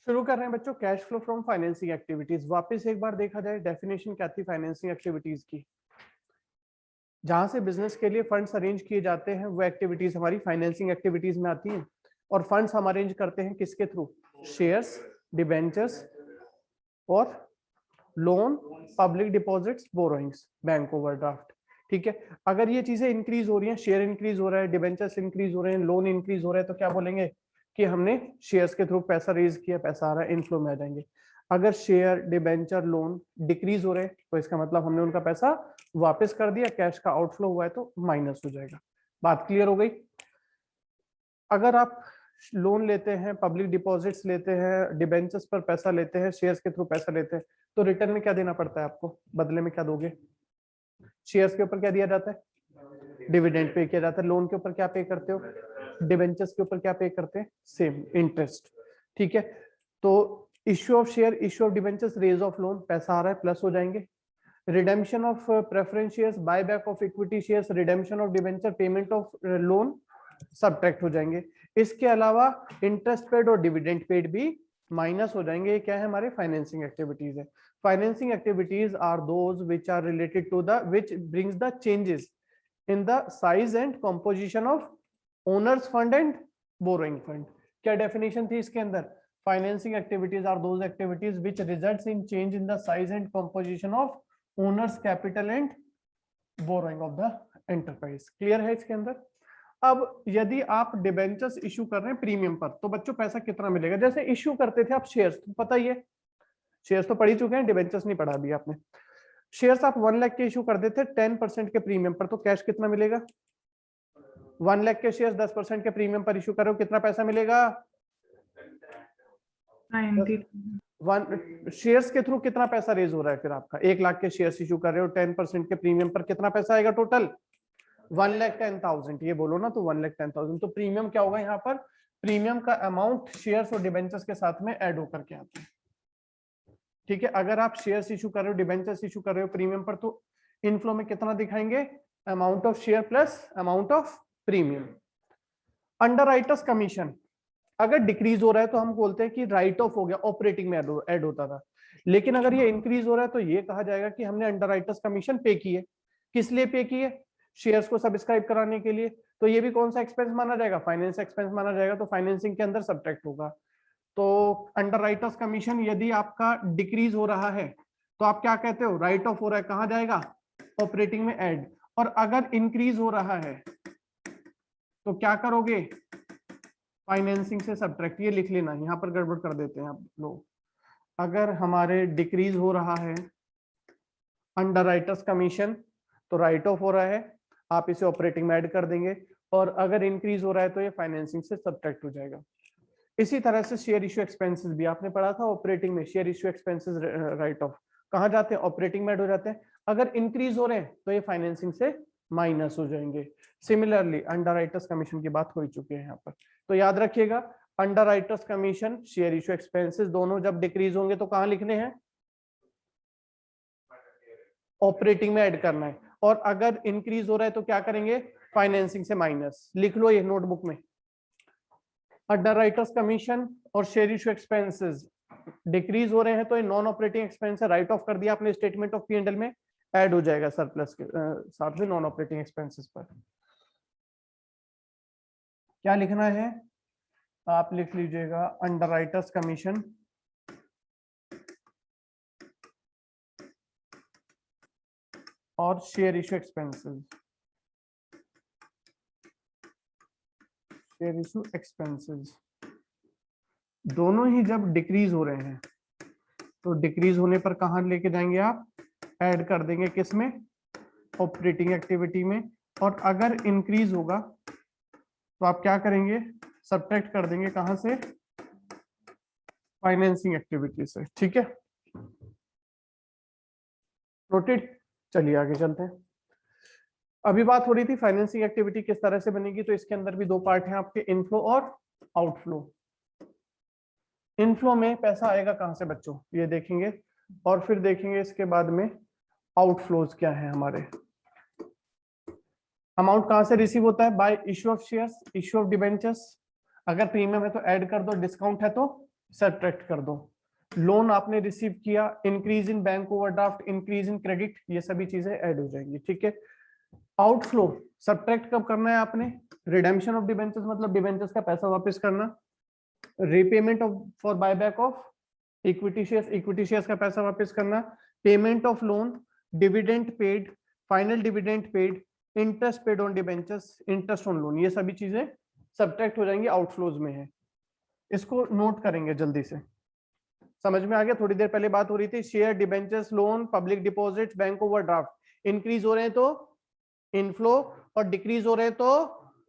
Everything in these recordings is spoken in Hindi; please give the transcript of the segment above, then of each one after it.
शुरू कर रहे हैं बच्चों cash flow from financing activities. वापस एक बार देखा जाए डेफिनेशन क्या थी फाइनेंसिंग एक्टिविटीज की। जहां से बिजनेस के लिए फंड्स अरेंज किए जाते हैं वो एक्टिविटीज हमारी फाइनेंसिंग एक्टिविटीज में आती हैं। और फंड्स हम अरेंज करते हैं किसके थ्रू? शेयर्स, डिबेंचर्स और loan, public deposits, borrowings, bank overdraft. ठीक है, अगर ये चीजें इंक्रीज हो रही हैं, शेयर इंक्रीज हो रहा है, डिबेंचर्स इंक्रीज हो रहे हैं, लोन इंक्रीज हो रहा है, तो क्या बोलेंगे कि हमने शेयर्स के थ्रू पैसा रेज किया, पैसा आ रहा है, इनफ्लो में आ जाएंगे। अगर शेयर, डिबेंचर, लोन डिक्रीज हो रहे हैं तो इसका मतलब हमने उनका पैसा वापस कर दिया, कैश का आउटफ्लो हुआ है तो माइनस हो जाएगा। बात क्लियर हो गई? अगर आप लोन लेते हैं, पब्लिक डिपॉजिट्स लेते हैं, डिबेंचर्स पर पैसा लेते हैं, शेयर्स के थ्रू पैसा लेते हैं, तो रिटर्न में क्या देना पड़ता है आपको? बदले में क्या दोगे? शेयर्स के ऊपर क्या दिया जाता है? डिविडेंड पे किया जाता है। लोन के ऊपर क्या पे करते हो? डिबेंचर्स के ऊपर क्या पे करते हैं? Same interest. ठीक है, तो issue of share, issue of debentures, raise of loan, पैसा आ रहा है, प्लस हो जाएंगे। Redemption of preference shares, buy back of equity shares, redemption of debenture, payment of loan, subtract हो जाएंगे। इसके अलावा इंटरेस्ट पेड और डिविडेंड पेड भी माइनस हो जाएंगे। ये क्या है? हमारे फाइनेंसिंग एक्टिविटीज है। Financing activities are those which are related to the which brings the changes in the size and composition of owners fund and borrowing fund. क्या डेफिनेशन थी इसके अंदर? Financing activities are those activities which results in change in the size and composition of owners capital and borrowing of the enterprise. Clear है इसके अंदर? अब यदि आप डिबेंचर्स इशू कर रहे हैं प्रीमियम पर, तो बच्चों पैसा कितना मिलेगा? जैसे इशू करते थे आप शेयर्स, तो पता ही है, शेयर्स तो पढ़ ही चुके हैं, डिबेंचर्स नहीं पढ़ा अभी आपने। शेयर्स आप 1 लाख के इशू कर देते 10% के प्रीमियम पर, तो कैश कितना मिलेगा? 1 लाख के शेयर्स 10% के प्रीमियम पर इशू करो, कितना पैसा मिलेगा? 1 शेयर्स के थ्रू कितना पैसा रेज हो रहा है फिर आपका? 1 लाख के शेयर्स इशू कर रहे हो 10% के प्रीमियम पर, कितना पैसा आएगा टोटल? 1,10,000। ये बोलो ना, तो 1,10,000। तो प्रीमियम क्या होगा यहाँ पर? प्रीमियम का अमाउंट शेयर्स और डिबेंचर्स के साथ में ऐड होकर के आता है। ठीक है, अगर आप शेयर्स इशू कर रहे हो, डिबेंचर्स इशू कर रहे हो प्रीमियम पर, तो इनफ्लो में कितना दिखाएंगे? Amount of share plus amount of premium. Under writers commission अगर डिक्रीज हो रहा है तो हम बोलते हैं कि राइट ऑफ हो गया, ऑपरेटिंग में ऐड होता था। लेकिन अगर ये इंक्रीज हो रहा है तो ये कहा जाएगा कि हमने अंडर राइटर्स कमीशन पे की है। किस लिए पे की है? शेयर्स को सब्सक्राइब कराने के लिए। तो ये भी कौन सा एक्सपेंस माना जाएगा? फाइनेंस एक्सपेंस माना जाएगा, तो फाइनेंसिंग के अंदर सब्ट्रैक्ट होगा। तो अंडर राइटर्स कमीशन यदि आपका डिक्रीज हो रहा है तो आप क्या कहते हो? राइट ऑफ हो रहा है, कहां जाएगा? ऑपरेटिंग में ऐड। और अगर इंक्रीज हो रहा है तो क्या करोगे? फाइनेंसिंग से सब्ट्रैक्ट। ये लिख लेना, यहाँ पर गड़बड़ कर देते हैं आप लोग। अगर हमारे डिक्रीज हो रहा है अंडर राइटर्स कमीशन तो राइट ऑफ हो रहा है, आप इसे ऑपरेटिंग में ऐड कर देंगे। और अगर इंक्रीज हो रहा है तो ये फाइनेंसिंग से सब्ट्रैक्ट हो जाएगा। इसी तरह से शेयर इश्यू एक्सपेंसेस भी आपने पढ़ा था, ऑपरेटिंग में share issue expenses right of कहाँ जाते हैं? ऑपरेटिंग में ऐड हो जाते हैं। अगर इंक्रीज हो रहे हैं तो ये फाइनेंसिंग से माइनस हो जाएंगे। सिमिलरली अंडर राइटर्स कमीशन की बात हो ही चुकी है यहाँ पर, तो याद रखिएगा under writers commission, share issue expenses दोनों जब डिक्रीज होंगे तो कहाँ लिखने हैं? ऑपरेटिंग में ऐड करना है। और अगर इंक्रीज हो रहा है तो क्या करेंगे? फाइनेंसिंग से माइनस। लिख लो ये नोटबुक में, अंडर राइटर्स कमीशन और शेयर इश्यू एक्सपेंसेस डिक्रीज हो रहे हैं तो ये नॉन ऑपरेटिंग एक्सपेंस है, राइट ऑफ कर दिया आपने, स्टेटमेंट ऑफ P&L में ऐड हो जाएगा सरप्लस के साथ में नॉन ऑपरेटिंग एक्सपेंसेस पर। क्या लिखना है? आप लिख लीजिएगा अंडर राइटर्स कमीशन और share issue expenses, share issue expenses दोनों ही जब डिक्रीज हो रहे हैं तो डिक्रीज होने पर कहां लेके जाएंगे आप? ऐड कर देंगे किस में? ऑपरेटिंग एक्टिविटी में। और अगर इंक्रीज होगा तो आप क्या करेंगे? सब्ट्रैक्ट कर देंगे कहां से? फाइनेंसिंग एक्टिविटी से। ठीक है, नोटेड। चलिए आगे चलते हैं। अभी बात हो रही थी फाइनेंसिंग एक्टिविटी किस तरह से बनेगी, तो इसके अंदर भी दो पार्ट हैं आपके, इनफ्लो और आउटफ्लो। इनफ्लो में पैसा आएगा कहां से बच्चों, ये देखेंगे। और फिर देखेंगे इसके बाद में आउटफ्लोज क्या है हमारे। अमाउंट कहां से रिसीव होता है? Bye issue of shares, issue of debentures. अगर प्रीमियम है तो ऐड कर दो, डिस्काउंट है तो सब्ट्रैक्ट कर दो। लोन आपने रिसीव किया, increase in bank overdraft, increase in credit, ये सभी चीजें ऐड हो जाएंगी, ठीक है। आउटफ्लो सब्ट्रैक्ट कब करना है आपने? रिडेम्पशन ऑफ डिबेंचर्स मतलब डिबेंचर्स का पैसा वापस करना, repayment of for buyback of equity shares का पैसा वापस करना, payment of loan, dividend paid, final dividend paid, interest paid on debentures, interest on loan, ये सभी चीजें सब्ट्रैक्ट हो जाएंगी, आउटफ्लोज में है। इसको नोट करेंगे जल्दी से, समझ में आ गया? थोड़ी देर पहले बात हो रही थी share, debentures, loan, public deposits, bank overdraft. Increase हो रहे हैं तो इनफ्लो और डिक्रीज हो रहे हैं तो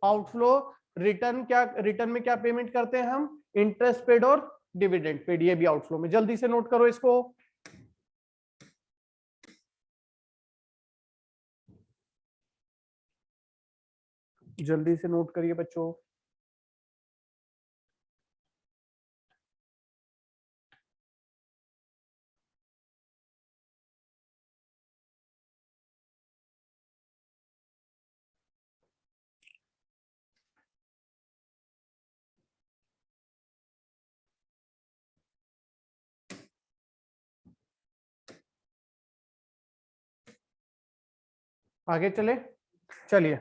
आउटफ्लो। रिटर्न में क्या पेमेंट करते हैं हम? इंटरेस्ट पेड और डिविडेंड पेड, ये भी आउटफ्लो में। जल्दी से नोट करो इसको। जल्दी से नोट करिए बच्चों। आगे चले, चलिए।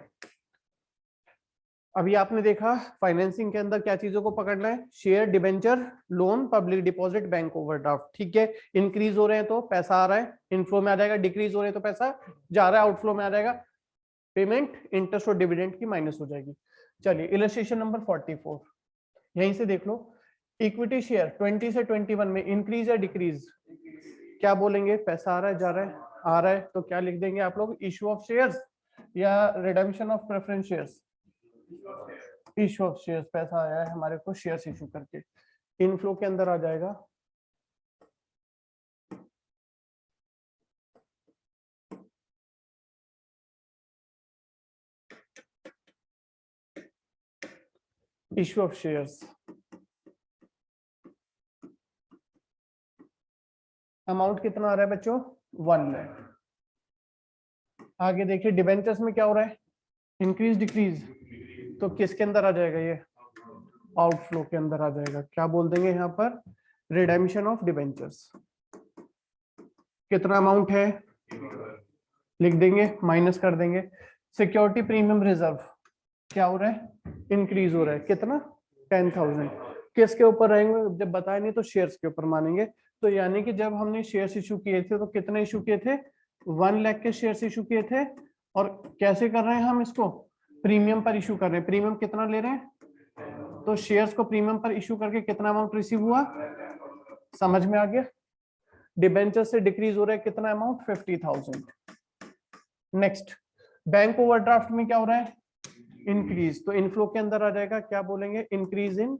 अभी आपने देखा फाइनेंसिंग के अंदर क्या चीजों को पकड़ना है? Share, debenture, loan, public deposit, bank overdraft, ठीक है। इंक्रीज हो रहे हैं तो पैसा आ रहा है, इनफ्लो में आ जाएगा, डिक्रीज हो रहे हैं तो पैसा जा रहा है, आउटफ्लो में आ जाएगा, पेमेंट इंटरेस्ट और डिविडेंड की माइनस हो जाएगी। चलिए इलस्ट्रेशन नंबर 44, यहीं से देख लो। इक्विटी शेयर 20 से 21 में इंक्रीज या डिक्रीज? क्या बोलेंगे? पैसा आ रहा है, जा रहा है, आ रहा है, तो क्या लिख देंगे आप लोग? इशू ऑफ शेयर्स या redemption of preference shares? Issue of shares, पैसा आया है हमारे को शेयर्स इशू करके, इनफ्लो के अंदर आ जाएगा। इशू ऑफ शेयर्स, अमाउंट कितना आ रहा है बच्चों? 1 लाख। आगे देखिए डिबेंचर्स में क्या हो रहा है? इंक्रीज, डिक्रीज, तो किसके अंदर आ जाएगा? ये आउटफ्लो के अंदर आ जाएगा। क्या बोल देंगे यहाँ पर? Redemption of debentures. कितना अमाउंट है लिख देंगे, माइनस कर देंगे। सिक्योरिटी प्रीमियम रिजर्व क्या हो रहा है? इंक्रीज हो रहा है, कितना? 10,000। किसके ऊपर रहेंगे? जब बताया नहीं तो शेयर्स के ऊपर मानेंगे। तो यानी कि जब हमने शेयर्स इशू किए थे तो कितने इशू किए थे? 1 लाख के शेयर्स इशू किए थे। और कैसे कर रहे हैं हम इसको? प्रीमियम पर इशू कर रहे हैं। प्रीमियम कितना ले रहे हैं? तो शेयर्स को प्रीमियम पर इशू करके कितना अमाउंट रिसीव हुआ? समझ में आ गया? डिबेंचर से डिक्रीज हो रहा है, कितना अमाउंट? 50,000। नेक्स्ट, बैंक ओवरड्राफ्ट में क्या हो रहा है? इंक्रीज, तो इनफ्लो के अंदर आ जाएगा। क्या बोलेंगे? Increase in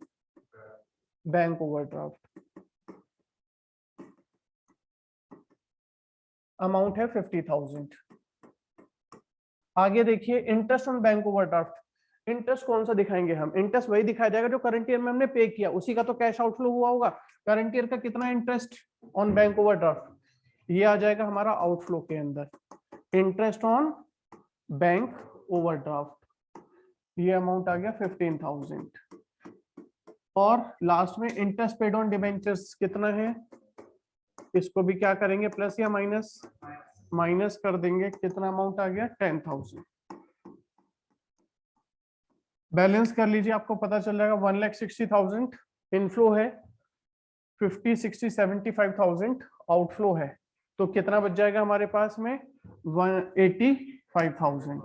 bank overdraft, amount है 50,000। आगे देखिए interest on bank overdraft. Interest कौन सा दिखाएंगे हम? इंटरेस्ट वही दिखाया जाएगा जो करंट ईयर में हमने पे किया, उसी का तो कैश आउटफ्लो हुआ होगा। करंट ईयर का कितना इंटरेस्ट ऑन बैंक ओवरड्राफ्ट? ये आ जाएगा हमारा आउटफ्लो के अंदर, इंटरेस्ट ऑन बैंक ओवरड्राफ्ट, ये अमाउंट आ गया 15,000। और लास्ट में इंटरेस्ट पेड ऑन डिबेंचर्स कितना है? इसको भी क्या करेंगे? प्लस या माइनस? माइनस कर देंगे। कितना अमाउंट आ गया? 10,000। बैलेंस कर लीजिए, आपको पता चल जाएगा 1,60,000 इनफ्लो है, 50, 60, 75,000 आउटफ्लो है। तो कितना बच जाएगा हमारे पास में? 185,000।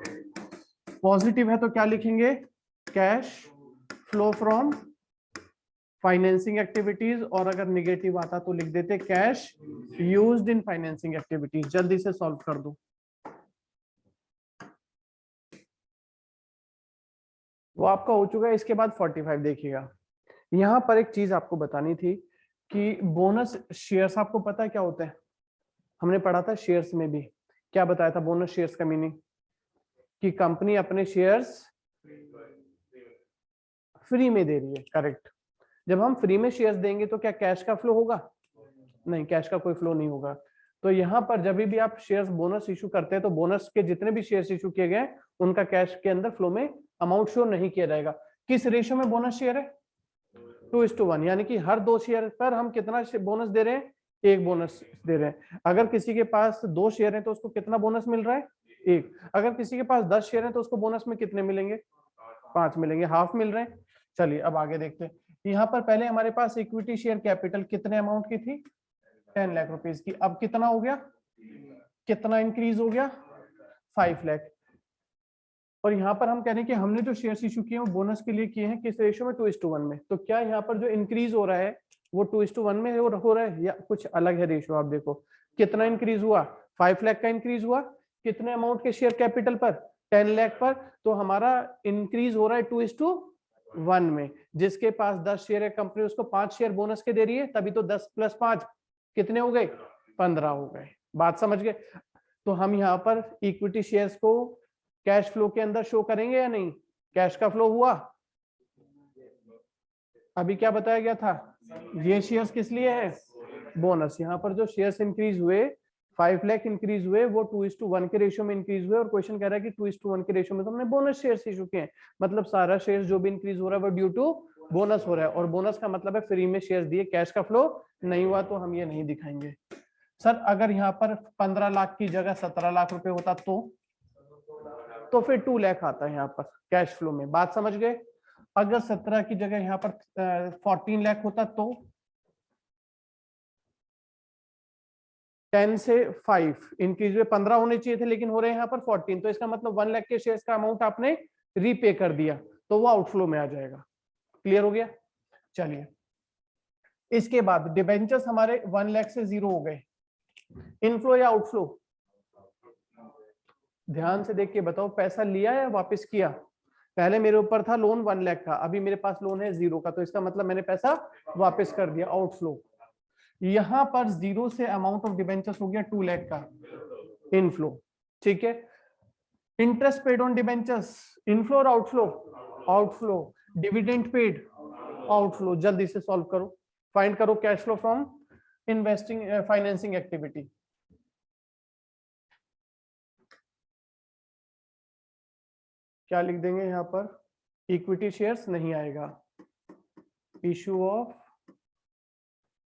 पॉजिटिव है तो क्या लिखेंगे? Cash flow from financing activities, और अगर निगेटिव आता तो लिख देते cash used in financing activities. जल्दी से सॉल्व कर दो। वो आपका हो चुका है। इसके बाद 45 देखिएगा। यहां पर एक चीज आपको बतानी थी कि बोनस शेयर्स, आपको पता है क्या होता है? हमने पढ़ा था शेयर्स में भी। क्या बताया था बोनस शेयर्स का मीनिंग? कि कंपनी अपने शेयर्स फ्री में दे रही है, करेक्ट। जब हम फ्री में शेयर्स देंगे तो क्या कैश का फ्लो होगा? नहीं, कैश का कोई फ्लो नहीं होगा। तो यहाँ पर जब भी आप शेयर्स बोनस इशू करते हैं तो बोनस के जितने भी शेयर्स इशू किए गए उनका कैश के अंदर फ्लो में अमाउंट शो नहीं किया जाएगा। किस रेशियो में बोनस शेयर है? 2:1, यानी कि हर 2 शेयर पर हम कितना बोनस दे रहे हैं, 1 बोनस दे रहे हैं। अगर किसी के पास 2 शेयर है तो उसको कितना बोनस मिल रहा है, 1। अगर किसी के पास 10 शेयर है तो उसको बोनस में कितने मिलेंगे, 5 मिलेंगे, हाफ मिल रहे हैं। चलिए अब आगे देखते हैं। यहाँ पर पहले हमारे पास इक्विटी शेयर कैपिटल कितने अमाउंट की थी, 10 लाख रुपीज की। अब कितना हो गया, कितना इंक्रीज हो गया, 5 लाख। और यहाँ पर हम कह रहे हैं कि हमने जो शेयर्स इशू किए हैं वो बोनस के लिए किए हैं, किस रेशियो में, 2:1 में। तो क्या यहाँ पर जो इंक्रीज हो रहा है वो 2:1 में हो रहा है या कुछ अलग है रेशियो। आप देखो कितना इंक्रीज हुआ, 5 लाख का इंक्रीज हुआ। कितने अमाउंट के शेयर कैपिटल पर, 10 लाख पर। तो हमारा इंक्रीज हो रहा है 2:1 में। जिसके पास 10 शेयर है कंपनी उसको 5 शेयर बोनस के दे रही है, तभी तो 10 + 5 कितने हो गए, 15 हो गए। बात समझ गए। तो हम यहाँ पर इक्विटी शेयर्स को कैश फ्लो के अंदर शो करेंगे या नहीं, कैश का फ्लो हुआ। अभी क्या बताया गया था, ये शेयर्स किस लिए है, बोनस। यहाँ पर जो शेयर्स इंक्रीज हुए, 5 लाख इंक्रीज हुए, वो 2:1 के रेशियो में इंक्रीज हुए। और क्वेश्चन कह रहा है कि 2:1 के रेशियो में तो हमने बोनस शेयर्स इशू किए हैं, मतलब सारा शेयर्स जो भी इंक्रीज हो रहा है वो ड्यू टू बोनस हो रहा है। और बोनस का मतलब है फ्री में शेयर्स दिए, कैश का फ्लो नहीं हुआ, तो हम ये नहीं दिखाएंगे। सर अगर यहाँ पर 15 लाख की जगह 17 लाख रुपए होता तो फिर 2 लाख आता है यहाँ पर कैश फ्लो में। बात समझ गए। अगर 17 की जगह यहाँ पर 14 लाख होता तो 10 से 5 इंक्रीज हुए, 15 होने चाहिए थे लेकिन हो रहे हैं यहाँ पर 14। तो इसका मतलब 1 लाख के शेयर्स का अमाउंट आपने रीपे कर दिया, तो वो आउटफ्लो में आ जाएगा। क्लियर हो गया। चलिए इसके बाद डिबेंचर्स हमारे 1 लाख से 0 हो गए। इनफ्लो या आउटफ्लो, ध्यान से देख के बताओ, पैसा लिया या वापस किया। पहले मेरे ऊपर था लोन 1 लाख का, अभी मेरे पास लोन है 0 का, तो इसका मतलब मैंने पैसा वापस कर दिया, आउटफ्लो। यहां पर 0 से अमाउंट ऑफ डिबेंचर्स हो गया 2 लाख का, इनफ्लो। ठीक है। Interest paid on debentures, inflow और outflow, outflow. Dividend paid, outflow. जल्दी से सॉल्व करो, फाइंड करो cash flow from investing financing activity. क्या लिख देंगे यहाँ पर, इक्विटी शेयर्स नहीं आएगा, इशू ऑफ,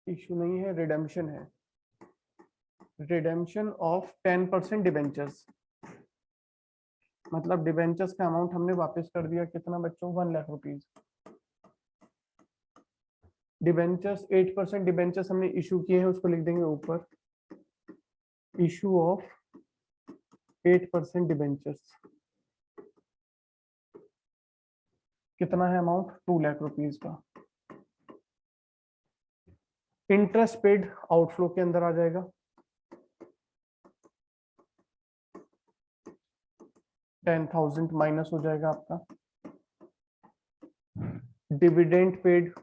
इशू नहीं है, रिडेम्पशन है, रिडेम्पशन ऑफ 10% डिबेंचर्स। मतलब डिबेंचर्स का अमाउंट हमने वापस कर दिया, कितना बच्चों, 1 लाख रुपीज। डिबेंचर्स 8% डिबेंचर्स हमने इशू किए हैं, उसको लिख देंगे ऊपर, इशू ऑफ 8% डिबेंचर्स। कितना है अमाउंट, 2 लाख रुपीज का। इंटरेस्ट पेड आउटफ्लो के अंदर आ जाएगा, 10,000 माइनस हो जाएगा आपका। डिविडेंड पेड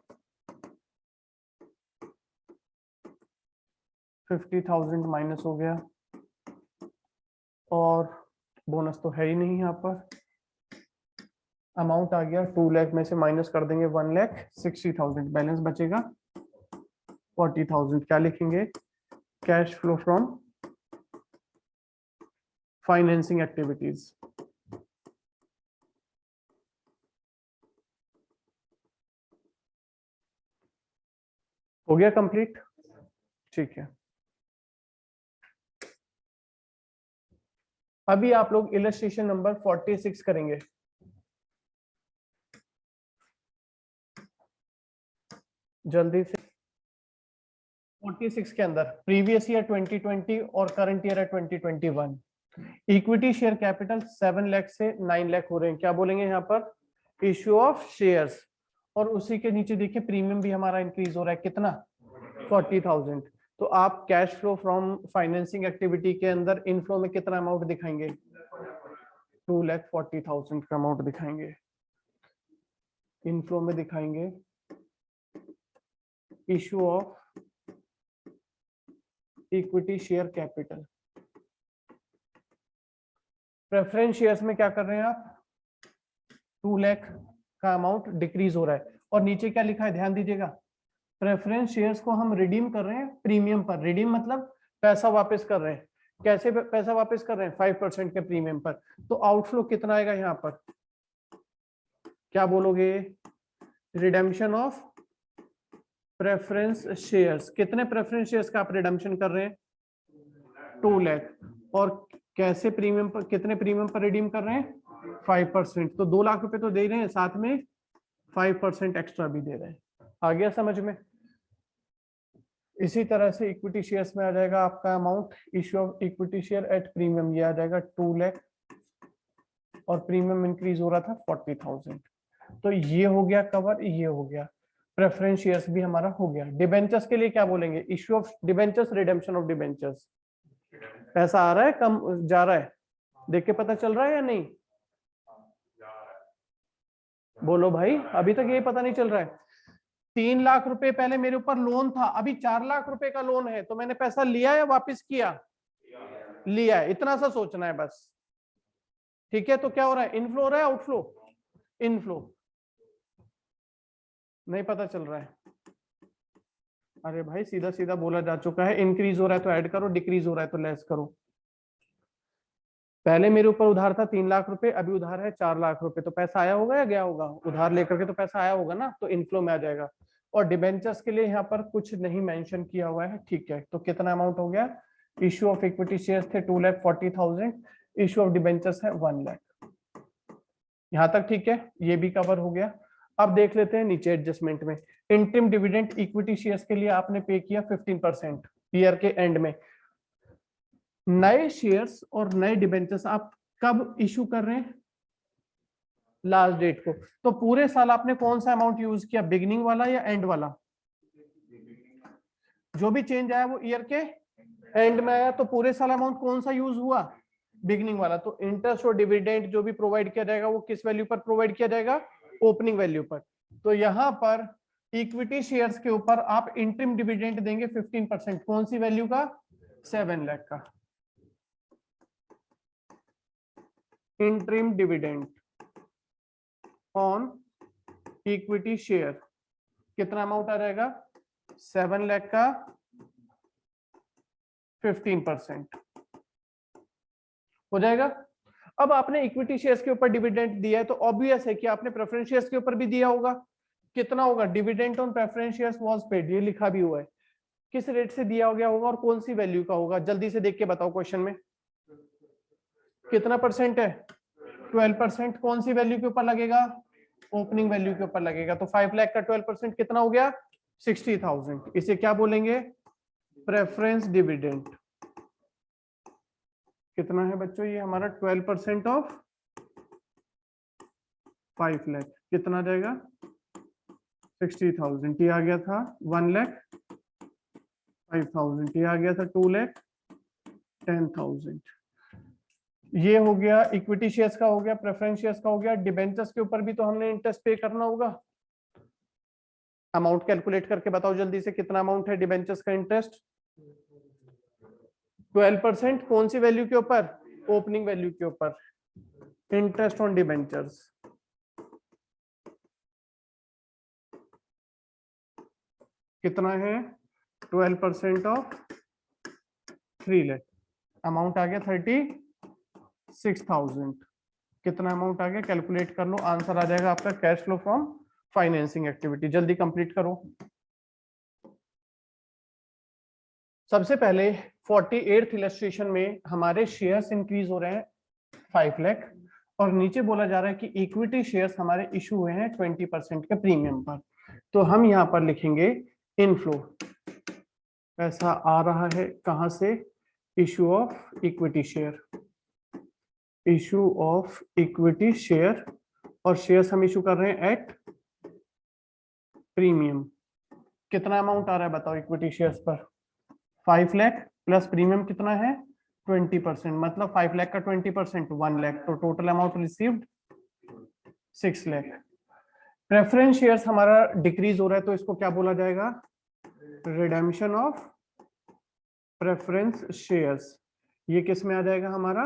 50,000 माइनस हो गया। और बोनस तो है ही नहीं यहाँ पर, अमाउंट आ गया 2 लाख में से माइनस कर देंगे 1,60,000, बैलेंस बचेगा 40,000। क्या लिखेंगे, cash flow from financing activities. हो गया कंप्लीट। ठीक है, अभी आप लोग इलस्ट्रेशन नंबर 46 करेंगे। जल्दी से। 46 के अंदर प्रीवियस ईयर 2020 और करंट ईयर है 2021। इक्विटी शेयर कैपिटल 7 लाख से 9 लाख हो रहे हैं। क्या बोलेंगे यहाँ पर, इश्यू ऑफ शेयर्स। और उसी के नीचे देखिए प्रीमियम भी हमारा इंक्रीज हो रहा है, कितना, 40,000। तो आप cash flow from financing activity के अंदर इनफ्लो में कितना अमाउंट दिखाएंगे, 2,40,000 का अमाउंट दिखाएंगे। इनफ्लो में दिखाएंगे issue of equity share capital. Preference shares में क्या कर रहे हैं आप, 2 लाख का अमाउंट डिक्रीज हो रहा है। और नीचे क्या लिखा है, ध्यान दीजिएगा, प्रेफरेंस शेयर्स को हम रिडीम कर रहे हैं प्रीमियम पर। रिडीम मतलब पैसा वापस कर रहे हैं। कैसे पैसा वापस कर रहे हैं, 5% के प्रीमियम पर। तो आउटफ्लो कितना आएगा यहाँ पर, क्या बोलोगे, रिडेम्पशन ऑफ प्रेफरेंस शेयर्स, कितने प्रेफरेंस शेयर्स का आप रिडम्पशन कर रहे हैं? 2 लाख। और कैसे प्रीमियम पर, कितने प्रीमियम पर रिडीम कर रहे हैं? 5%। तो 2 लाख रुपए तो दे रहे हैं, साथ में 5% एक्स्ट्रा भी दे रहे हैं। आ गया समझ में? इसी तरह से इक्विटी शेयर्स में आ जाएगा आपका amount issue of equity share at premium, ये आ जाएगा 2 लाख और प्रीमियम इंक्रीज हो रहा था 40,000। तो ये हो गया कवर, ये हो गया। प्रेफरेंस शेयर्स भी हमारा हो गया। डिबेंचर्स के लिए क्या बोलेंगे? Issue of debentures, redemption of debentures. पैसा आ रहा है, कम जा रहा है? देख के पता चल रहा है या नहीं? बोलो भाई, अभी तक यही पता नहीं चल रहा है। 3 लाख रुपए पहले मेरे ऊपर लोन था, अभी 4 लाख रुपए का लोन है, तो मैंने पैसा लिया या वापस किया? लिया है। इतना सा सोचना है बस। ठीक है, तो क्या हो रहा है? इनफ्लो हो रहा है, आउटफ्लो? इनफ्लो। नहीं पता चल रहा है? अरे भाई सीधा सीधा बोला जा चुका है, इंक्रीज हो रहा है तो ऐड करो, डिक्रीज हो रहा है तो लेस करो। पहले मेरे ऊपर उधार था 3 लाख रुपए, अभी उधार है 4 लाख रुपए, तो पैसा आया होगा या गया होगा? उधार लेकर के तो पैसा आया होगा ना, तो इनफ्लो में आ जाएगा। और डिबेंचर्स के लिए यहाँ पर कुछ नहीं मेंशन किया हुआ है, ठीक है। तो कितना अमाउंट हो गया? इश्यू ऑफ इक्विटी शेयर्स थे 2,40,000, इश्यू ऑफ डिबेंचर्स है 1 लाख। यहाँ तक ठीक है, ये भी कवर हो गया। अब देख लेते हैं नीचे एडजस्टमेंट में। इंटरिम डिविडेंड इक्विटी शेयर्स के लिए आपने पे किया 15% ईयर के एंड में। नए शेयर्स और नए डिबेंचर्स आप कब इशू कर रहे हैं? लास्ट डेट को। तो पूरे साल आपने कौन सा अमाउंट यूज किया, बिगिनिंग वाला या एंड वाला? जो भी चेंज आया वो ईयर के एंड में आया, तो पूरे साल अमाउंट कौन सा यूज हुआ? बिगिनिंग वाला। तो इंटरेस्ट और डिविडेंड जो भी प्रोवाइड किया जाएगा वो किस वैल्यू पर प्रोवाइड किया जाएगा? ओपनिंग वैल्यू पर। तो यहां पर इक्विटी शेयर्स के ऊपर आप इंटरिम डिविडेंड देंगे 15%। कौन सी वैल्यू का? 7 लाख का interim dividend on equity share. कितना अमाउंट आ जाएगा? 7 लाख का 15% हो जाएगा। अब आपने इक्विटी शेयर्स के ऊपर डिविडेंड दिया है, तो ऑब्वियस है कि आपने प्रेफरेंस शेयर्स के ऊपर भी दिया होगा। कितना होगा? Dividend on preference shares was paid, ये लिखा भी हुआ है। किस रेट से दिया गया होगा और कौन सी वैल्यू का होगा? जल्दी से देख के बताओ क्वेश्चन में। कितना परसेंट है? 12%। कौन सी वैल्यू के ऊपर लगेगा? ओपनिंग वैल्यू के ऊपर लगेगा। तो 5 लाख का 12% कितना हो गया? 60,000। इसे क्या बोलेंगे? Preference dividend. कितना है बच्चों ये हमारा? 12% ऑफ 5 लाख। कितना जाएगा? 60,000। ये आ गया था 1,05,000। ये आ गया था 2,10,000। ये हो गया इक्विटी शेयर्स का, हो गया प्रेफरेंस शेयर्स का, हो गया। डिबेंचर्स के ऊपर भी तो हमने इंटरेस्ट पे करना होगा। अमाउंट कैलकुलेट करके बताओ जल्दी से, कितना अमाउंट है डिबेंचर्स का इंटरेस्ट? 12%। कौन सी वैल्यू के ऊपर? ओपनिंग वैल्यू के ऊपर। इंटरेस्ट ऑन डिबेंचर्स कितना है? 12% ऑफ 3 लाख। अमाउंट आ गया 36,000। कितना अमाउंट आ गया? कैलकुलेट कर लो, आंसर आ जाएगा आपका cash flow from financing activity. जल्दी कंप्लीट करो। सबसे पहले 48th इलस्ट्रेशन में हमारे शेयर्स इंक्रीज हो रहे हैं 5 लाख, और नीचे बोला जा रहा है कि इक्विटी शेयर्स हमारे इशू हुए हैं 20% के प्रीमियम पर। तो हम यहां पर लिखेंगे इनफ्लो। पैसा आ रहा है कहां से? Issue of equity share. Issue of equity share, और शेयर्स हम इशू कर रहे हैं एट प्रीमियम। कितना अमाउंट आ रहा है बताओ इक्विटी शेयर्स पर? 5 लाख प्लस प्रीमियम कितना है? 20%। मतलब 5 लाख का 20% 1 लाख। तो total amount received 6 lakh. Preference shares हमारा डिक्रीज हो रहा है, तो इसको क्या बोला जाएगा? Redemption of preference shares. ये किस में आ जाएगा हमारा?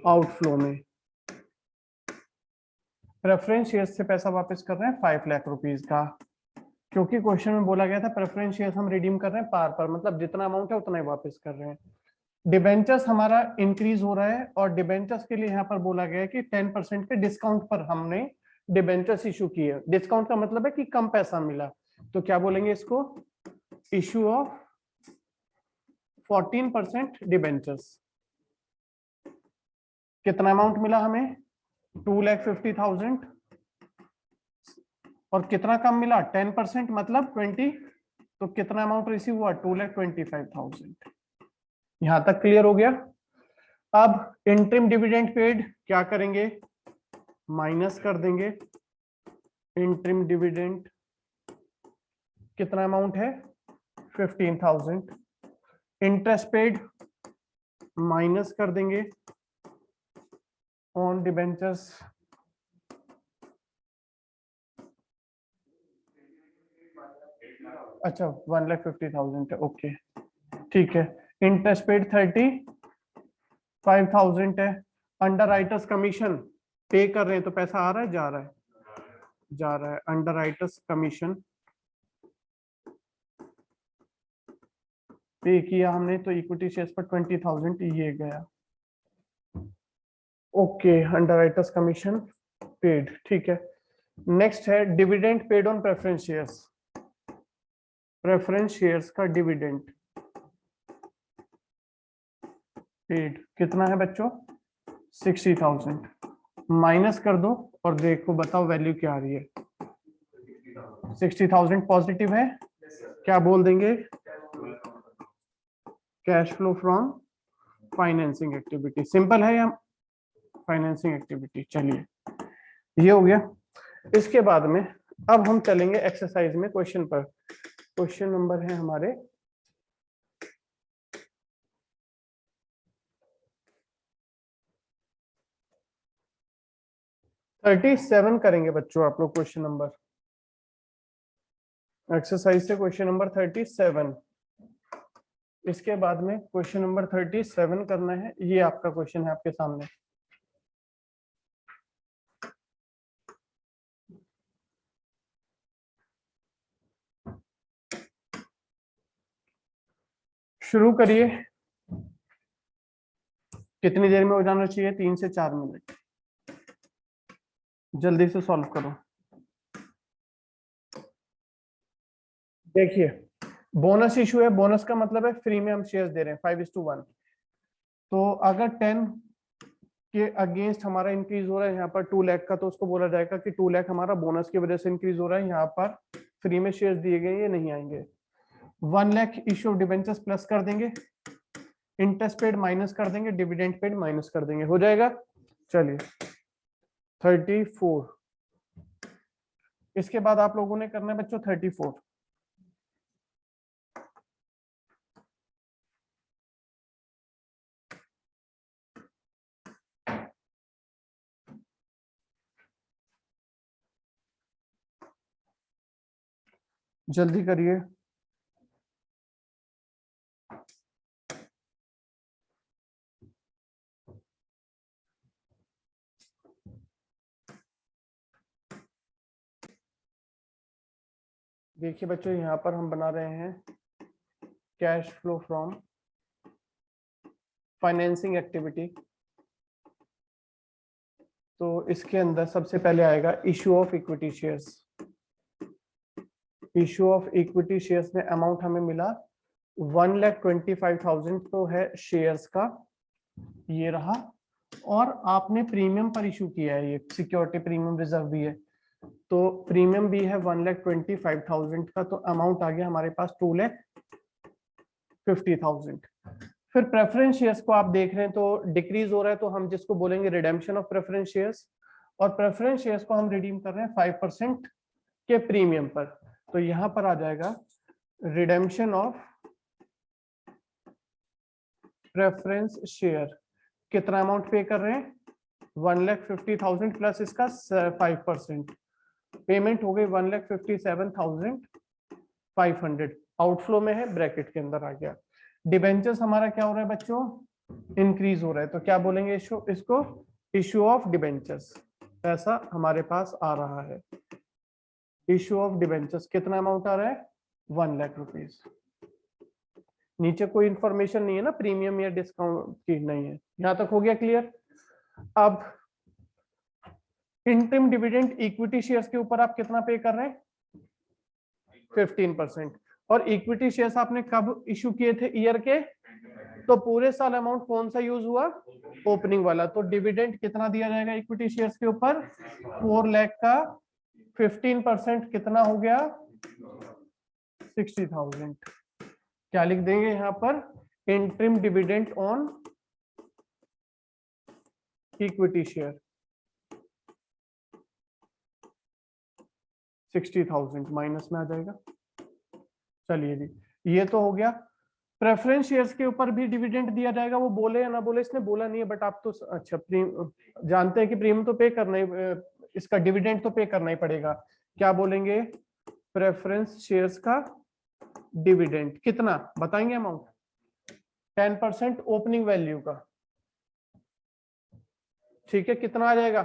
आउटफ्लो में। प्रेफरेंस शेयर्स से पैसा वापस कर रहे हैं 5 लाख रुपीस का, क्योंकि क्वेश्चन में बोला गया था प्रेफरेंस शेयर्स हम रिडीम कर रहे हैं पार पर, मतलब जितना अमाउंट है उतना ही वापस कर रहे हैं। डिबेंचर्स हमारा इंक्रीज हो रहा है, और डिबेंचर्स के लिए यहाँ पर बोला गया है कि 10% के डिस्काउंट पर हमने डिबेंचर्स इशू किए। डिस्काउंट का मतलब है कि कम पैसा मिला। तो क्या बोलेंगे इसको, इशू ऑफ 14% डिबेंचर्स। कितना अमाउंट मिला हमें, 2,50,000, और कितना कम मिला, 10% मतलब 20, तो कितना अमाउंट रिसीव हुआ, 2,25,000। यहां तक क्लियर हो गया। अब इंटरिम डिविडेंड पेड क्या करेंगे, माइनस कर देंगे। इंटरिम डिविडेंड कितना अमाउंट है, 15,000। इंटरेस्ट पेड माइनस कर देंगे ऑन डिबेंचर्स, अच्छा 1,50,000 है, ओके ठीक है। इंटरेस्ट पेड 35,000 है। अंडर राइटर्स कमीशन पे कर रहे हैं तो पैसा आ रहा है, जा रहा है, जा रहा है। अंडर राइटर्स कमीशन पे किया हमने, तो इक्विटी शेयर्स पर 20,000 ये गया, okay. Under writers commission paid, ठीक है। नेक्स्ट है dividend paid on preference shares. Preference shares का डिविडेंड पेड कितना है बच्चों, 60,000। माइनस कर दो और देखो बताओ वैल्यू क्या आ रही है, 60,000 पॉजिटिव है, क्या बोल देंगे, cash flow from financing activity. Simple है या फाइनेंसिंग एक्टिविटी, चलिए ये हो गया। इसके बाद में अब हम चलेंगे एक्सरसाइज में, क्वेश्चन पर। क्वेश्चन नंबर है हमारे 37 करेंगे बच्चों आप लोग। क्वेश्चन नंबर, एक्सरसाइज से क्वेश्चन नंबर 37। इसके बाद में क्वेश्चन नंबर 37 करना है, ये आपका क्वेश्चन है आपके सामने। शुरू करिए, कितनी देर में हो जाना चाहिए, 3 से 4 मिनट। जल्दी से सॉल्व करो। देखिए बोनस इशू है, बोनस का मतलब है फ्री में हम शेयर्स दे रहे हैं 5:1। तो अगर 10 के अगेंस्ट हमारा इंक्रीज हो रहा है यहाँ पर 2 लाख का, तो उसको बोला जाएगा कि 2 लाख हमारा बोनस की वजह से इंक्रीज हो रहा है, यहाँ पर फ्री में शेयर्स दिए गए ये नहीं आएंगे। 1 lakh issue of debentures plus कर देंगे, इंटरेस्ट पेड माइनस कर देंगे, डिविडेंड पेड माइनस कर देंगे, हो जाएगा। चलिए 34। इसके बाद आप लोगों ने करना है बच्चों 34। जल्दी करिए। देखिए बच्चों यहाँ पर हम बना रहे हैं cash flow from financing activity. तो इसके अंदर सबसे पहले आएगा issue of equity shares. Issue of equity shares में अमाउंट हमें मिला 1,25,000 तो है शेयर्स का, ये रहा। और आपने प्रीमियम पर इशू किया है, ये सिक्योरिटी प्रीमियम रिजर्व भी है, तो प्रीमियम भी है 1,25,000 का, तो अमाउंट आ गया हमारे पास 2,50,000। फिर प्रेफरेंस शेयर्स को आप देख रहे हैं तो डिक्रीज हो रहा है, तो हम जिसको बोलेंगे रिडेम्पशन ऑफ प्रेफरेंस शेयर्स। और प्रेफरेंस शेयर्स को हम रिडीम कर रहे हैं 5% के प्रीमियम पर, तो यहां पर आ जाएगा रिडेम्पशन ऑफ प्रेफरेंस शेयर। कितना अमाउंट पे कर रहे हैं, 1,50,000 प्लस इसका 5%। पेमेंट हो गई 1,57,500। आउटफ्लो में है, ब्रैकेट के अंदर आ गया। डिबेंचर्स हमारा क्या हो रहा है बच्चों, इंक्रीज हो रहा है, तो क्या बोलेंगे इसको इशू ऑफ डिबेंचर्स। पैसा हमारे पास आ रहा है, इशू ऑफ डिबेंचर्स। कितना अमाउंट आ रहा है, 1 लाख रुपीज। नीचे कोई इंफॉर्मेशन नहीं है ना प्रीमियम या डिस्काउंट की, नहीं है। यहां तक हो गया क्लियर। अब इंटरिम डिविडेंड इक्विटी शेयर्स के ऊपर आप कितना पे कर रहे हैं, 15%। और इक्विटी शेयर्स आपने कब इशू किए थे ईयर के, तो पूरे साल अमाउंट कौन सा यूज हुआ, ओपनिंग वाला। तो डिविडेंड कितना दिया जाएगा इक्विटी शेयर्स के ऊपर, 4 लाख का 15% कितना हो गया, 60,000। क्या लिख देंगे यहाँ पर, interim dividend on equity share 60,000 minus में आ जाएगा। चलिए जी, ये तो हो गया। प्रेफरेंस शेयर्स के ऊपर भी डिविडेंड दिया जाएगा, वो बोले या ना बोले, इसने बोला नहीं है, बट आप तो अच्छा जानते हैं कि प्रीमियम तो पे करना ही, इसका डिविडेंड तो पे करना ही पड़ेगा। क्या बोलेंगे, प्रेफरेंस शेयर्स का डिविडेंड कितना बताएंगे अमाउंट, 10% ओपनिंग वैल्यू का, ठीक है, कितना आ जाएगा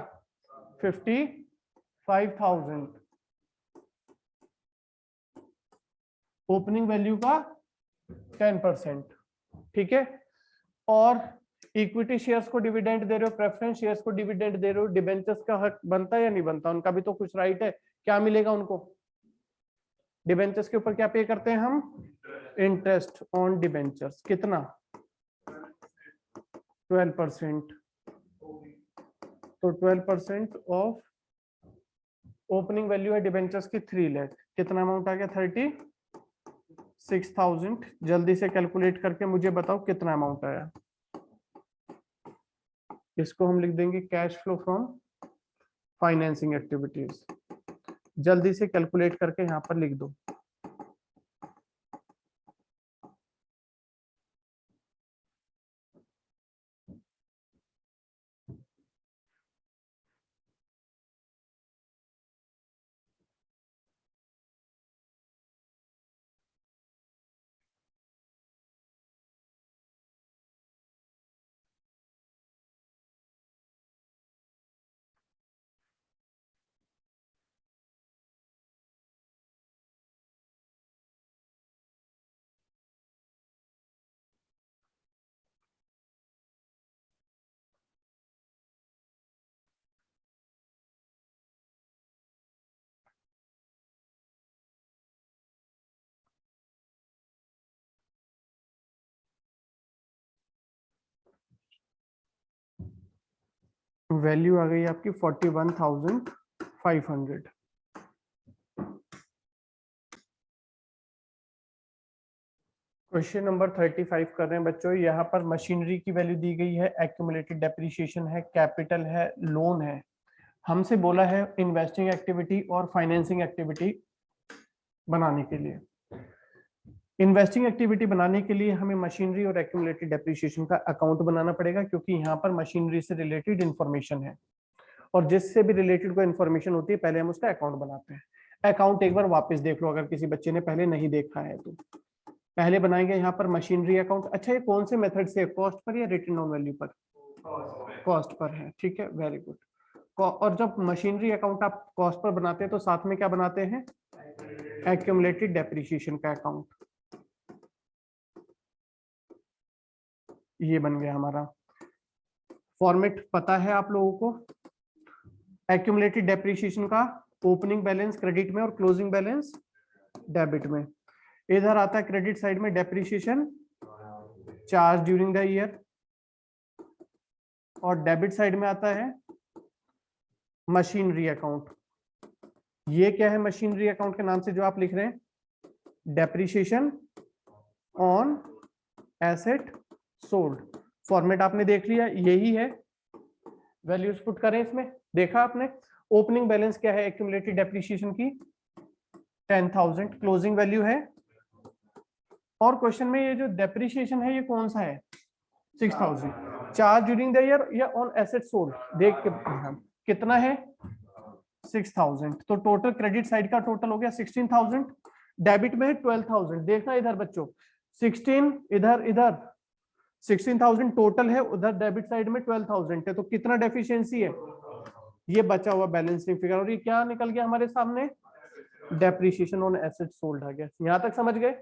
55,000 ओपनिंग वैल्यू का 10%, ठीक है। और इक्विटी शेयर्स को डिविडेंड दे रहे हो, प्रेफरेंस शेयर्स को डिविडेंड दे रहे हो, डिबेंचर्स का हक बनता है या नहीं बनता, उनका भी तो कुछ राइट है, क्या मिलेगा उनको, डिबेंचर्स के ऊपर क्या पे करते हैं हम, इंटरेस्ट ऑन डिबेंचर्स, कितना 12%, तो 12% ऑफ ओपनिंग वैल्यू है डिबेंचर्स की 3 लाख, कितना अमाउंट आ गया 36,000। जल्दी से कैलकुलेट करके मुझे बताओ कितना अमाउंट आया। इसको हम लिख देंगे cash flow from financing activities, जल्दी से कैलकुलेट करके यहाँ पर लिख दो। वैल्यू आ गई आपकी 41,500। क्वेश्चन नंबर 35 कर रहे हैं बच्चों। यहाँ पर मशीनरी की वैल्यू दी गई है, एक्यूमुलेटेड डेप्रिसिएशन है, कैपिटल है, लोन है। हमसे बोला है इन्वेस्टिंग एक्टिविटी और फाइनेंसिंग एक्टिविटी बनाने के लिए। इन्वेस्टिंग एक्टिविटी बनाने के लिए हमें मशीनरी और एक्यूमुलेटेड डेप्रिसिएशन का अकाउंट बनाना पड़ेगा, क्योंकि यहाँ पर मशीनरी से रिलेटेड इंफॉर्मेशन है, और जिससे भी रिलेटेड कोई इंफॉर्मेशन होती है पहले हम उसका अकाउंट बनाते हैं। अकाउंट एक बार वापस देख लो अगर किसी बच्चे ने पहले नहीं देखा है तो। पहले बनाएंगे यहाँ पर मशीनरी अकाउंट। अच्छा, ये कौन से मेथड से, कॉस्ट पर या रिटर्न ऑन वैल्यू पर, कॉस्ट पर है, ठीक है, वेरी गुड। और जब मशीनरी अकाउंट आप कॉस्ट पर बनाते हैं तो साथ में क्या बनाते हैं, एक्यूमुलेटेड डेप्रिसिएशन का अकाउंट। ये बन गया हमारा फॉर्मेट, पता है आप लोगों को। एक्यूमुलेटेड डेप्रिसिएशन का ओपनिंग बैलेंस क्रेडिट में और क्लोजिंग बैलेंस डेबिट में। इधर आता है क्रेडिट साइड में depreciation charge during the year, और डेबिट साइड में आता है मशीनरी अकाउंट। ये क्या है मशीनरी अकाउंट के नाम से जो आप लिख रहे हैं, depreciation on asset sold. Format आपने देख लिया, यही है। वैल्यूज पुट करें इसमें, देखा आपने। ओपनिंग बैलेंस क्या है एक्यूमुलेटेड डेप्रिसिएशन की, 10,000, क्लोजिंग वैल्यू है। और क्वेश्चन में ये जो डेप्रिसिएशन है ये कौन सा है, 6,000। चार्ज ड्यूरिंग द ईयर या ऑन एसेट सोल्ड, देख के कितना है 6,000। तो टोटल क्रेडिट साइड का टोटल हो गया 16,000, डेबिट में है 12,000। देखना इधर बच्चों, 16 इधर, इधर 16,000 टोटल है, उधर डेबिट साइड में 12,000 है। तो कितना डेफिशिएंसी है, ये बचा हुआ बैलेंसिंग फिगर, और ये क्या निकल गया हमारे सामने, डेप्रिसिएशन ऑन एसेट सोल्ड आ गया। यहां तक समझ गए।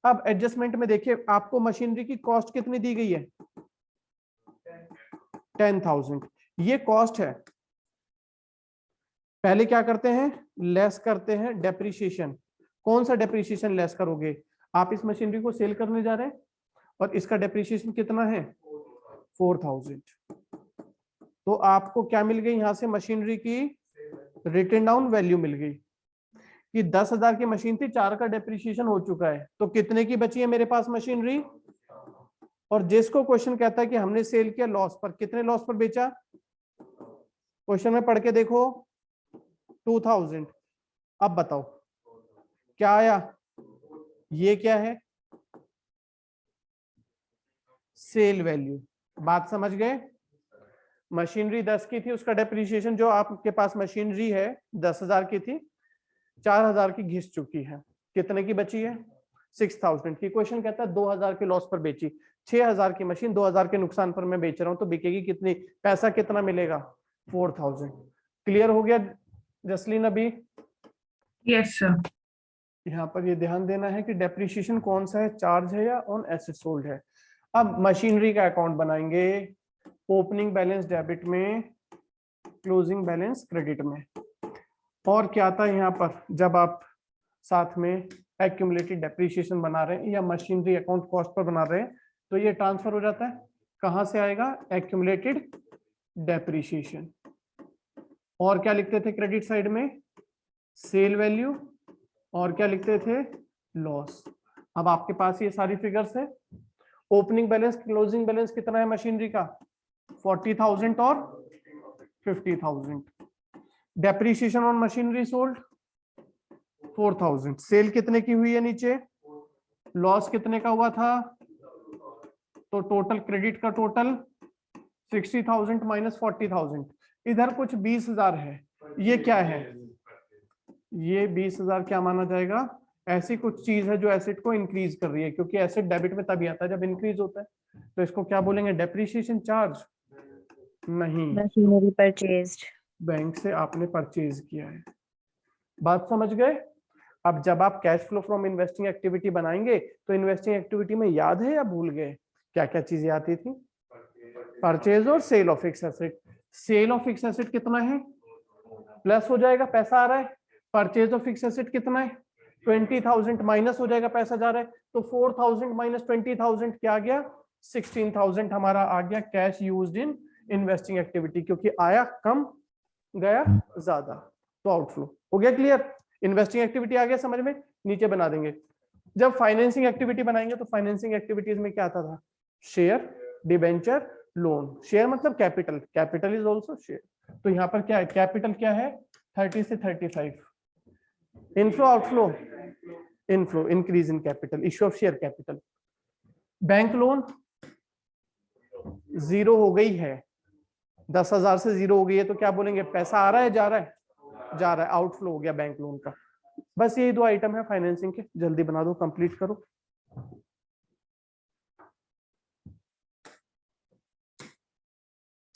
अब एडजस्टमेंट में देखिए, आपको मशीनरी की कॉस्ट कितनी दी गई है, 10,000। ये कॉस्ट है। पहले क्या करते हैं, लेस करते हैं डेप्रिसिएशन, कौन सा डेप्रिसिएशन लेस करोगे? आप इस मशीनरी को सेल करने जा रहे हैं और इसका डेप्रिसिएशन कितना है 4000, तो आपको क्या मिल गई यहां से मशीनरी की रिटन डाउन वैल्यू मिल गई कि 10,000 की मशीन थी, 4 का डेप्रिसिएशन हो चुका है, तो कितने की बची है मेरे पास मशीनरी? और जिसको क्वेश्चन कहता है कि हमने सेल किया लॉस पर, कितने लॉस पर बेचा? क्वेश्चन में पढ़ के देखो 2000। अब बताओ क्या आया? ये क्या है? Sale value. बात समझ गए? मशीनरी 10 की थी, उसका डेप्रिसिएशन जो आपके पास मशीनरी है 10,000 की थी, 4,000 की घिस चुकी है, कितने की बची है 6,000 की। क्वेश्चन कहता है 2,000 के लॉस पर बेची, 6,000 की मशीन 2,000 के नुकसान पर मैं बेच रहा हूं, तो बिकेगी कितनी? पैसा कितना मिलेगा 4,000। क्लियर हो गया जसलीन अभी? Yes sir. यहाँ पर ये ध्यान देना है कि डेप्रिसिएशन कौन सा है, चार्ज है या ऑन एसेट सोल्ड है। अब मशीनरी का अकाउंट बनाएंगे, ओपनिंग बैलेंस डेबिट में, क्लोजिंग बैलेंस क्रेडिट में। और क्या आता है यहाँ पर, जब आप साथ में एक्यूमुलेटेड डेप्रिसिएशन बना रहे हैं या मशीनरी अकाउंट कॉस्ट पर बना रहे हैं, तो ये ट्रांसफर हो जाता है, कहां से आएगा? Accumulated depreciation. और क्या लिखते थे क्रेडिट साइड में? Sale value. और क्या लिखते थे? लॉस। अब आपके पास ये सारी फिगर्स है। ओपनिंग बैलेंस क्लोजिंग बैलेंस कितना है मशीनरी का? 40,000 और 50,000। Depreciation on machinery sold 4,000। Sale कितने की हुई है नीचे? लॉस कितने का हुआ था? तो टोटल क्रेडिट का टोटल 60,000 माइनस 40,000। इधर कुछ 20,000 है, ये क्या है? ये 20,000 क्या माना जाएगा? ऐसी कुछ चीज है जो एसेट को इंक्रीज कर रही है, क्योंकि एसेट डेबिट में तभी आता है जब इंक्रीज होता है, तो इसको क्या बोलेंगे? डेप्रिसिएशन चार्ज नहीं, मशीनरी परचेज्ड। बैंक से आपने परचेज किया है। बात समझ गए? अब जब आप cash flow from investing activity बनाएंगे तो इन्वेस्टिंग एक्टिविटी में याद है या भूल गए क्या क्या चीजें आती थी? परचेज और sale of fix asset. Sale of fix asset कितना है? प्लस हो जाएगा, पैसा आ रहा है। परचेज ऑफ फिक्स एसेट कितना है? 20,000 माइनस हो जाएगा, पैसा जा रहा है, तो 4,000 माइनस 20,000 क्या आ गया? 16,000 हमारा आ गया cash used in investing activity, क्योंकि आया कम गया ज्यादा, तो आउटफ्लो हो गया। क्लियर? इन्वेस्टिंग एक्टिविटी आ गया समझ में? नीचे बना देंगे। जब फाइनेंसिंग एक्टिविटी बनाएंगे तो फाइनेंसिंग एक्टिविटीज में क्या आता था? Share, debenture, loan. शेयर मतलब capital, capital is also share. तो यहाँ पर क्या है? कैपिटल क्या है? 30 से 35। Inflow outflow? Inflow, increase in capital, issue of share capital. Bank loan 0 हो गई है, 10,000 से 0 हो गई है, तो क्या बोलेंगे? पैसा आ रहा है जा रहा है? जा रहा है, आउटफ्लो हो गया बैंक लोन का। बस यही 2 आइटम है फाइनेंसिंग के, जल्दी बना दो, कंप्लीट करो।